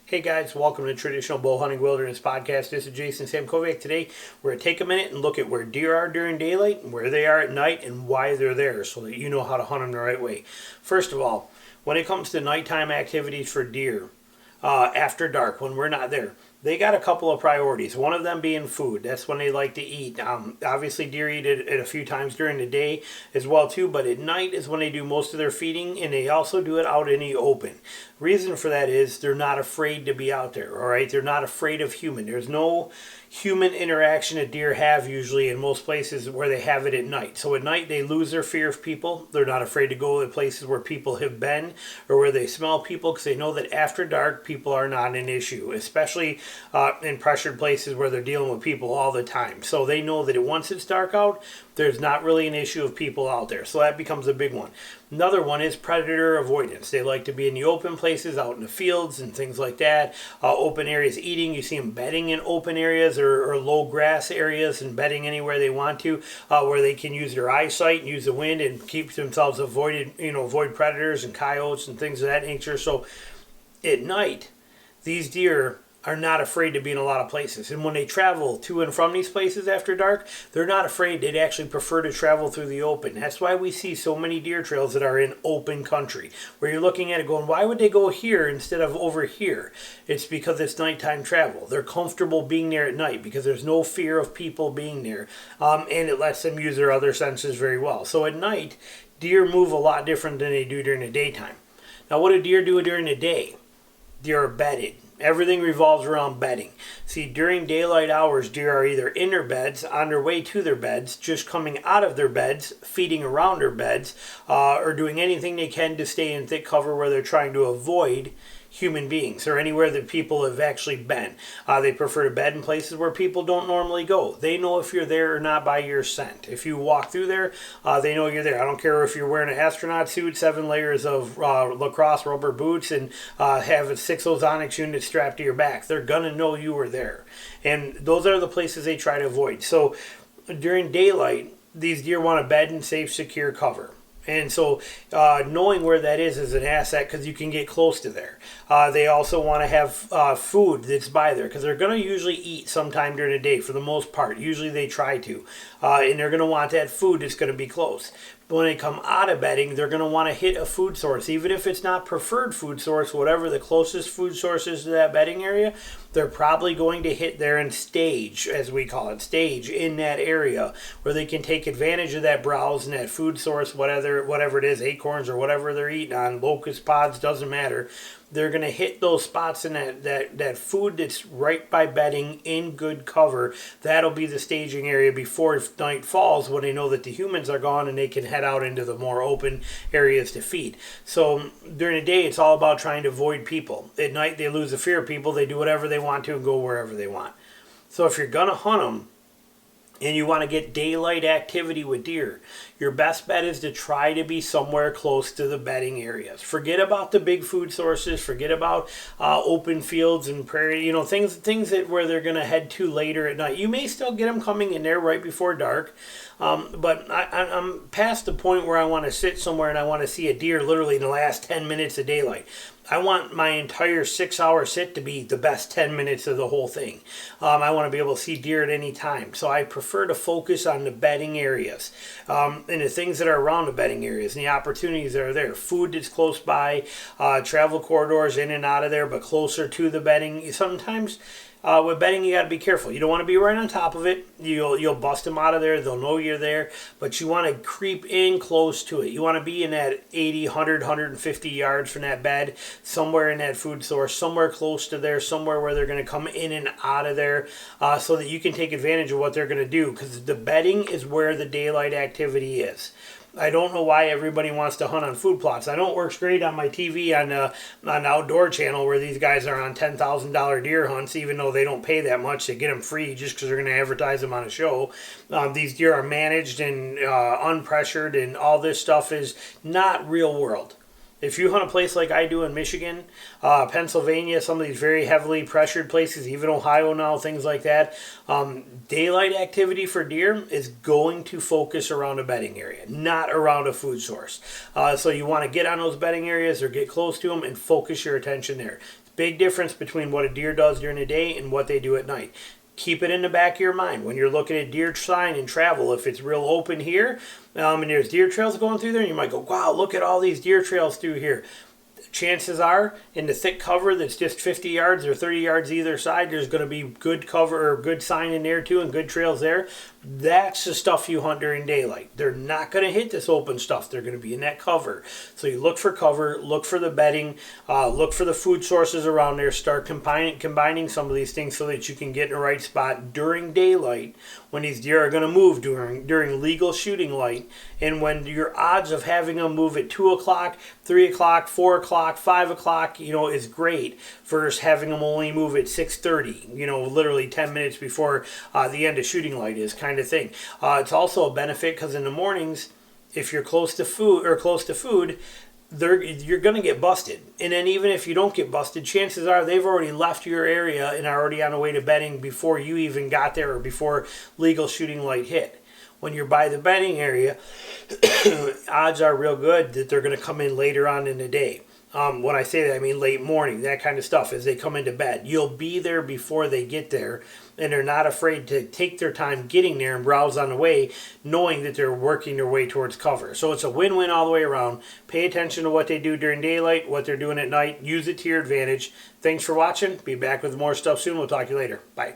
Hey guys, welcome to Traditional Bow Hunting Wilderness Podcast. This is Jason Samkovic. Today we're going to take a minute and look at where deer are during daylight, where they are at night, and why they're there so that you know how to hunt them the right way. First of all, when it comes to nighttime activities for deer, after dark, when we're not there, they got a couple of priorities. One of them being food. That's when they like to eat. Obviously, deer eat it a few times during the day as well too, but at night is when they do most of their feeding, and they also do it out in the open. Reason for that is they're not afraid to be out there. All right, they're not afraid of human. There's no human interaction that deer have usually in most places where they have it at night. So at night they lose their fear of people. They're not afraid to go to places where people have been or where they smell people, because they know that after dark people are not an issue, especially in pressured places where they're dealing with people all the time. So they know that once it's dark out, there's not really an issue of people out there. So that becomes a big one. Another one is predator avoidance. They like to be in the open places, out in the fields and things like that. Open areas eating. You see them bedding in open areas or low grass areas and bedding anywhere they want to, where they can use their eyesight and use the wind and keep themselves avoid predators and coyotes and things of that nature. So at night, these deer are not afraid to be in a lot of places. And when they travel to and from these places after dark, they're not afraid. They'd actually prefer to travel through the open. That's why we see so many deer trails that are in open country, where you're looking at it going, why would they go here instead of over here? It's because it's nighttime travel. They're comfortable being there at night because there's no fear of people being there. And it lets them use their other senses very well. So at night, deer move a lot different than they do during the daytime. Now, what do deer do during the day? Deer are bedded. Everything revolves around bedding. See, during daylight hours, deer are either in their beds, on their way to their beds, just coming out of their beds, feeding around their beds, or doing anything they can to stay in thick cover where they're trying to avoid human beings or anywhere that people have actually been. They prefer to bed in places where people don't normally go. They know if you're there or not by your scent. If you walk through there, they know you're there. I don't care if you're wearing an astronaut suit, 7 layers of lacrosse rubber boots, and have a 6 ozonics unit strapped to your back. They're going to know you were there. And those are the places they try to avoid. So during daylight, these deer want to bed in safe, secure cover. And so knowing where that is an asset because you can get close to there. They also want to have food that's by there because they're going to usually eat sometime during the day for the most part. Usually they try to. And they're going to want that food that's going to be close. But when they come out of bedding, they're going to want to hit a food source. Even if it's not preferred food source, whatever the closest food source is to that bedding area, they're probably going to hit there and stage, as we call it, stage in that area where they can take advantage of that browse and that food source, whatever it is, acorns or whatever they're eating on, locust pods, doesn't matter. They're going to hit those spots in that food that's right by bedding in good cover. That'll be the staging area before night falls when they know that the humans are gone and they can head out into the more open areas to feed. So during the day, it's all about trying to avoid people. At night, they lose the fear of people. They do whatever they want to and go wherever they want. So if you're going to hunt them, and you want to get daylight activity with deer, your best bet is to try to be somewhere close to the bedding areas. Forget about the big food sources. Forget about open fields and prairie. Things that where they're going to head to later at night. You may still get them coming in there right before dark, but I'm past the point where I want to sit somewhere and I want to see a deer literally in the last 10 minutes of daylight. I want my entire 6-hour sit to be the best 10 minutes of the whole thing. I want to be able to see deer at any time. So I prefer to focus on the bedding areas and the things that are around the bedding areas and the opportunities that are there. Food that's close by, travel corridors in and out of there, but closer to the bedding. Sometimes with bedding, you got to be careful. You don't want to be right on top of it. You'll bust them out of there. They'll know you're there. But you want to creep in close to it. You want to be in that 80, 100, 150 yards from that bed, somewhere in that food source, somewhere close to there, somewhere where they're going to come in and out of there so that you can take advantage of what they're going to do, because the bedding is where the daylight activity is. I don't know why everybody wants to hunt on food plots. I know it works great on my TV on the Outdoor Channel where these guys are on $10,000 deer hunts, even though they don't pay that much. They get them free just because they're going to advertise them on a show. These deer are managed and unpressured, and all this stuff is not real world. If you hunt a place like I do in Michigan, Pennsylvania, some of these very heavily pressured places, even Ohio now, things like that, daylight activity for deer is going to focus around a bedding area, not around a food source. So you want to get on those bedding areas or get close to them and focus your attention there. Big difference between what a deer does during the day and what they do at night. Keep it in the back of your mind when you're looking at deer sign and travel. If it's real open here, and there's deer trails going through there, you might go, wow, look at all these deer trails through here. Chances are, in the thick cover that's just 50 yards or 30 yards either side, there's going to be good cover or good sign in there too and good trails there. That's the stuff you hunt during daylight. They're not going to hit this open stuff. They're going to be in that cover. So you look for cover, look for the bedding, look for the food sources around there. Start combining some of these things so that you can get in the right spot during daylight when these deer are going to move during legal shooting light, and when your odds of having them move at 2 o'clock, 3 o'clock, 4 o'clock, 5 o'clock, is great versus having them only move at 6:30, literally 10 minutes before the end of shooting light is kind of thing. It's also a benefit because in the mornings, if you're close to food, you're going to get busted. And then even if you don't get busted, chances are they've already left your area and are already on the way to bedding before you even got there or before legal shooting light hit. When you're by the bedding area, odds are real good that they're going to come in later on in the day. When I say that, I mean late morning, that kind of stuff, as they come into bed. You'll be there before they get there, and they're not afraid to take their time getting there and browse on the way, knowing that they're working their way towards cover. So it's a win-win all the way around. Pay attention to what they do during daylight, what they're doing at night. Use it to your advantage. Thanks for watching. Be back with more stuff soon. We'll talk to you later. Bye.